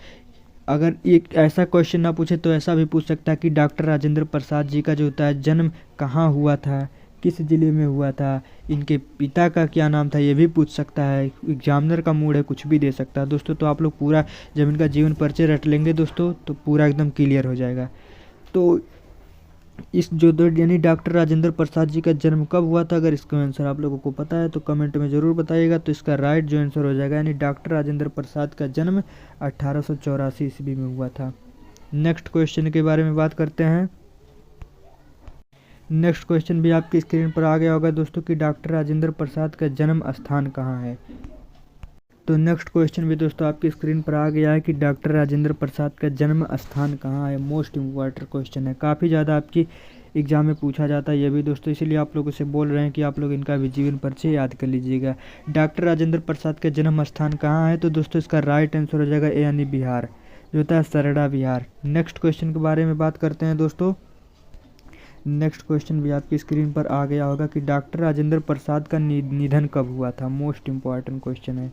अगर एक ऐसा क्वेश्चन ना पूछे तो ऐसा भी पूछ सकता है कि डॉक्टर राजेंद्र प्रसाद जी का जो होता है जन्म कहाँ हुआ था, किस ज़िले में हुआ था, इनके पिता का क्या नाम था, ये भी पूछ सकता है। एग्जामिनर का मूड है, कुछ भी दे सकता है दोस्तों। तो आप लोग पूरा जब इनका जीवन परिचय रट लेंगे दोस्तों तो पूरा एकदम क्लियर हो जाएगा। तो इस जो यानी डॉक्टर राजेंद्र प्रसाद जी का जन्म कब हुआ था, अगर इसका आंसर आप लोगों को पता है तो कमेंट में ज़रूर बताइएगा। तो इसका राइट जो आंसर हो जाएगा यानी डॉक्टर राजेंद्र प्रसाद का जन्म 1884 ईस्वी में हुआ था। नेक्स्ट क्वेश्चन के बारे में बात करते हैं। नेक्स्ट क्वेश्चन भी आपकी स्क्रीन पर आ गया होगा दोस्तों कि डॉक्टर राजेंद्र प्रसाद का जन्म स्थान कहाँ है। तो नेक्स्ट क्वेश्चन भी दोस्तों आपकी स्क्रीन पर आ गया है कि डॉक्टर राजेंद्र प्रसाद का जन्म स्थान कहाँ है। मोस्ट इम्पॉर्टेंट क्वेश्चन है, काफ़ी ज़्यादा आपकी एग्जाम में पूछा जाता है ये भी दोस्तों, इसीलिए आप लोगों से बोल रहे हैं कि आप लोग इनका भी जीवन परिचय याद कर लीजिएगा। डॉक्टर राजेंद्र प्रसाद का जन्म स्थान कहाँ है, तो दोस्तों इसका राइट आंसर हो जाएगा ए यानी बिहार, जो होता है सरड़ा बिहार। नेक्स्ट क्वेश्चन के बारे में बात करते हैं दोस्तों। नेक्स्ट क्वेश्चन भी आपकी स्क्रीन पर आ गया होगा कि डॉक्टर राजेंद्र प्रसाद का निधन कब हुआ था। मोस्ट इम्पॉर्टेंट क्वेश्चन है,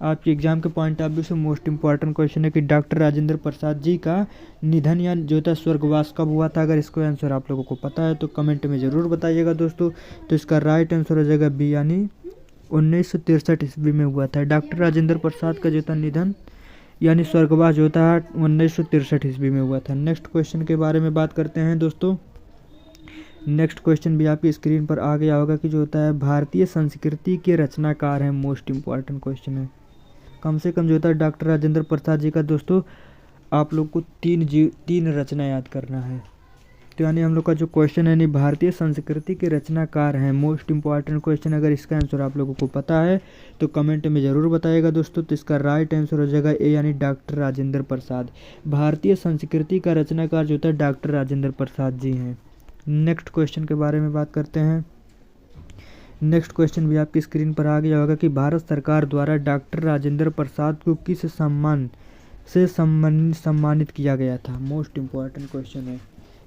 आपके एग्जाम के पॉइंट ऑफ व्यू से मोस्ट इम्पॉर्टेंट क्वेश्चन है कि डॉक्टर राजेंद्र प्रसाद जी का निधन या जो था स्वर्गवास कब हुआ था। अगर इसका आंसर आप लोगों को पता है तो कमेंट में ज़रूर बताइएगा दोस्तों। तो इसका राइट आंसर हो जाएगा बी यानी 1963 ईस्वी में हुआ था। डॉक्टर राजेंद्र प्रसाद का जो था निधन यानी स्वर्गवास जो था 1963 ईस्वी में हुआ था। नेक्स्ट क्वेश्चन के बारे में बात करते हैं दोस्तों। नेक्स्ट क्वेश्चन भी आपकी स्क्रीन पर आ गया होगा कि जो होता है भारतीय संस्कृति के रचनाकार हैं। मोस्ट इम्पॉर्टेंट क्वेश्चन है, कम से कम जो होता है डॉक्टर राजेंद्र प्रसाद जी का दोस्तों आप लोग को तीन रचना याद करना है। तो यानी हम लोग का जो क्वेश्चन है यानी भारतीय संस्कृति के रचनाकार हैं। मोस्ट इम्पॉर्टेंट क्वेश्चन, अगर इसका आंसर आप लोगों को पता है तो कमेंट में ज़रूर बताइएगा दोस्तों। तो इसका राइट आंसर हो जाएगा ए यानी डॉक्टर राजेंद्र प्रसाद। भारतीय संस्कृति का रचनाकार जो होता है डॉक्टर राजेंद्र प्रसाद जी हैं। नेक्स्ट क्वेश्चन के बारे में बात करते हैं। नेक्स्ट क्वेश्चन भी आपकी स्क्रीन पर आ गया होगा कि भारत सरकार द्वारा डॉक्टर राजेंद्र प्रसाद को किस सम्मान से सम्मानित किया गया था। मोस्ट इम्पॉर्टेंट क्वेश्चन है,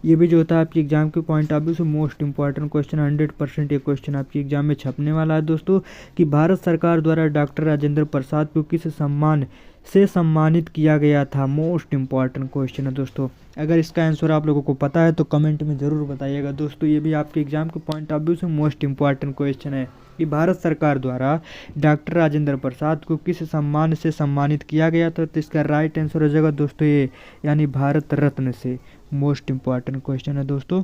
ये भी जो होता है आपकी एग्जाम के पॉइंट ऑफ व्यू से मोस्ट इम्पॉर्टेंट क्वेश्चन। 100% ये क्वेश्चन आपकी एग्जाम में छपने वाला है दोस्तों कि भारत सरकार द्वारा डॉक्टर राजेंद्र प्रसाद को किस सम्मान से सम्मानित किया गया था। मोस्ट इम्पॉर्टेंट क्वेश्चन है दोस्तों, अगर इसका आंसर आप लोगों को पता है तो कमेंट में ज़रूर बताइएगा दोस्तों। ये भी आपके एग्जाम के पॉइंट ऑफ व्यू से मोस्ट इम्पॉर्टेंट क्वेश्चन है कि भारत सरकार द्वारा डॉक्टर राजेंद्र प्रसाद को किस सम्मान से सम्मानित किया गया था। तो इसका राइट आंसर हो जाएगा दोस्तों ये यानी भारत रत्न से। मोस्ट इम्पॉर्टेंट क्वेश्चन है दोस्तों।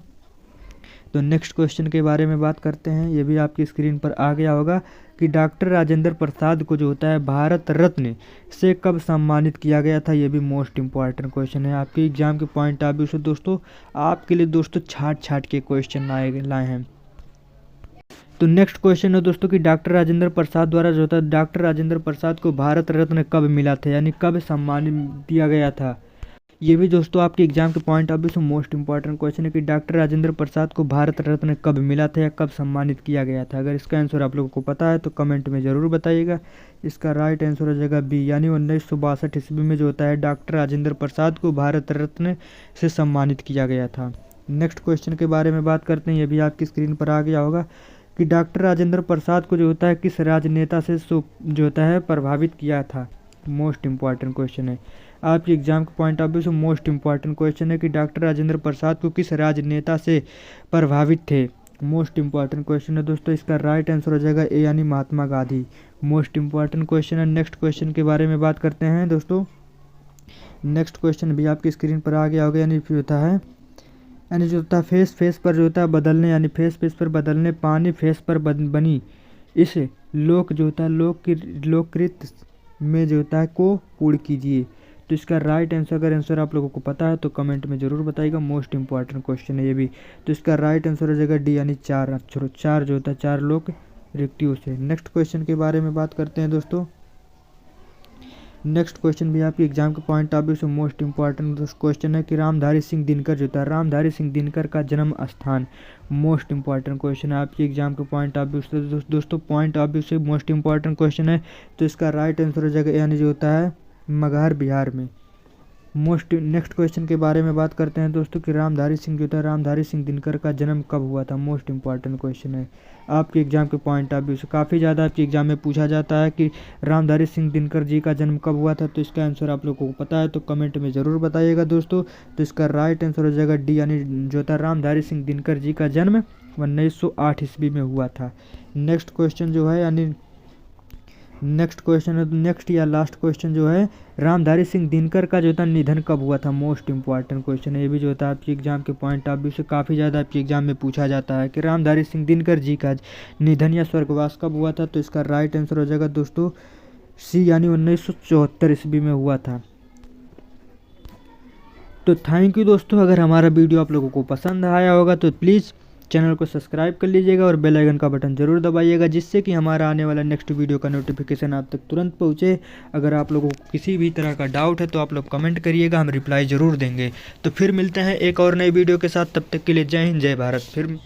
तो नेक्स्ट क्वेश्चन के बारे में बात करते हैं, ये भी आपकी स्क्रीन पर आ गया होगा कि डॉक्टर राजेंद्र प्रसाद को जो होता है भारत रत्न से कब सम्मानित किया गया था। ये भी मोस्ट इम्पॉर्टेंट क्वेश्चन है आपके एग्जाम के पॉइंट ऑफ व्यू से दोस्तों। आपके लिए दोस्तों छाट के क्वेश्चन लाए हैं। तो नेक्स्ट क्वेश्चन है दोस्तों कि डॉक्टर राजेंद्र प्रसाद द्वारा जो होता है डॉक्टर राजेंद्र प्रसाद को भारत रत्न कब मिला था, यानी कब सम्मानित दिया गया था। ये भी दोस्तों आपके एग्जाम के पॉइंट ऑफ व्यू से मोस्ट इंपॉर्टेंट क्वेश्चन है कि डॉक्टर राजेंद्र प्रसाद को भारत रत्न कब मिला था या कब सम्मानित किया गया था। अगर इसका आंसर आप लोगों को पता है तो कमेंट में ज़रूर बताइएगा। इसका राइट आंसर हो जाएगा बी यानी 1962 ईस्वी में जो होता है डॉक्टर राजेंद्र प्रसाद को भारत रत्न से सम्मानित किया गया था। नेक्स्ट क्वेश्चन के बारे में बात करते हैं, ये भी आपकी स्क्रीन पर आ गया होगा कि डॉक्टर राजेंद्र प्रसाद को जो होता है किस राजनेता से जो होता है प्रभावित किया था। मोस्ट इम्पॉर्टेंट क्वेश्चन है आपके एग्जाम के पॉइंट ऑफ व्यू से मोस्ट इम्पॉर्टेंट क्वेश्चन है कि डॉक्टर राजेंद्र प्रसाद को किस राजनेता से प्रभावित थे। मोस्ट इम्पॉर्टेंट क्वेश्चन है दोस्तों, इसका राइट आंसर हो जाएगा ए यानी Mahatma Gandhi. Most important question है। नेक्स्ट क्वेश्चन के बारे में बात करते हैं दोस्तों। नेक्स्ट क्वेश्चन भी आपकी स्क्रीन पर आ गया होगा, यानी होता है यानी जो होता है फेस पर जो होता है बदलने, यानी फेस पर बदलने पानी फेस पर बनी इस लोक जो होता है लोककृत में जो होता है को पूर्ण कीजिए। तो इसका राइट आंसर, अगर आंसर आप लोगों को पता है तो कमेंट में ज़रूर बताइएगा। मोस्ट इंपॉर्टेंट क्वेश्चन है ये भी। तो इसका राइट आंसर हो जाएगा डी यानी चार जो होता है चार लोक रिक्तियों से। नेक्स्ट क्वेश्चन के बारे में बात करते हैं दोस्तों। नेक्स्ट क्वेश्चन भी आपके एग्जाम के पॉइंट ऑफ व्यू से मोस्ट इंपॉर्टेंट क्वेश्चन है कि रामधारी सिंह दिनकर जो था रामधारी सिंह दिनकर का जन्म स्थान। मोस्ट इंपॉर्टेंट क्वेश्चन है आपके एग्जाम के पॉइंट ऑफ व्यू से दोस्तों, पॉइंट ऑफ व्यू से मोस्ट इंपॉर्टेंट क्वेश्चन है। तो इसका राइट आंसर हो जाएगा यानी जो होता है मगहर बिहार में। नेक्स्ट क्वेश्चन के बारे में बात करते हैं दोस्तों कि रामधारी सिंह जो था, रामधारी सिंह दिनकर का जन्म कब हुआ था। मोस्ट इंपॉर्टेंट क्वेश्चन है आपके एग्जाम के पॉइंट ऑफ व्यू से, काफ़ी ज़्यादा आपके एग्जाम में पूछा जाता है कि रामधारी सिंह दिनकर जी का जन्म कब हुआ था। तो इसका आंसर आप लोगों को पता है तो कमेंट में ज़रूर बताइएगा दोस्तों। तो इसका राइट आंसर हो जाएगा डी, यानी जो था रामधारी सिंह दिनकर जी का जन्म 1908 ईस्वी में हुआ था। नेक्स्ट क्वेश्चन जो है, यानी नेक्स्ट या लास्ट क्वेश्चन जो है, रामधारी सिंह दिनकर का जो था निधन कब हुआ था। मोस्ट इंपॉर्टेंट क्वेश्चन है ये भी, जो था आपके एग्जाम के पॉइंट ऑफ व्यू से काफ़ी ज़्यादा आपके एग्जाम में पूछा जाता है कि रामधारी सिंह दिनकर जी का निधन या स्वर्गवास कब हुआ था। तो इसका राइट आंसर हो जाएगा दोस्तों सी, यानी 1974 ईस्वी में हुआ था। तो थैंक यू दोस्तों, अगर हमारा वीडियो आप लोगों को पसंद आया होगा तो प्लीज़ चैनल को सब्सक्राइब कर लीजिएगा और बेल आइकन का बटन ज़रूर दबाइएगा, जिससे कि हमारा आने वाला नेक्स्ट वीडियो का नोटिफिकेशन आप तक तुरंत पहुँचे। अगर आप लोगों को किसी भी तरह का डाउट है तो आप लोग कमेंट करिएगा, हम रिप्लाई ज़रूर देंगे। तो फिर मिलते हैं एक और नई वीडियो के साथ, तब तक के लिए जय हिंद जय भारत। फिर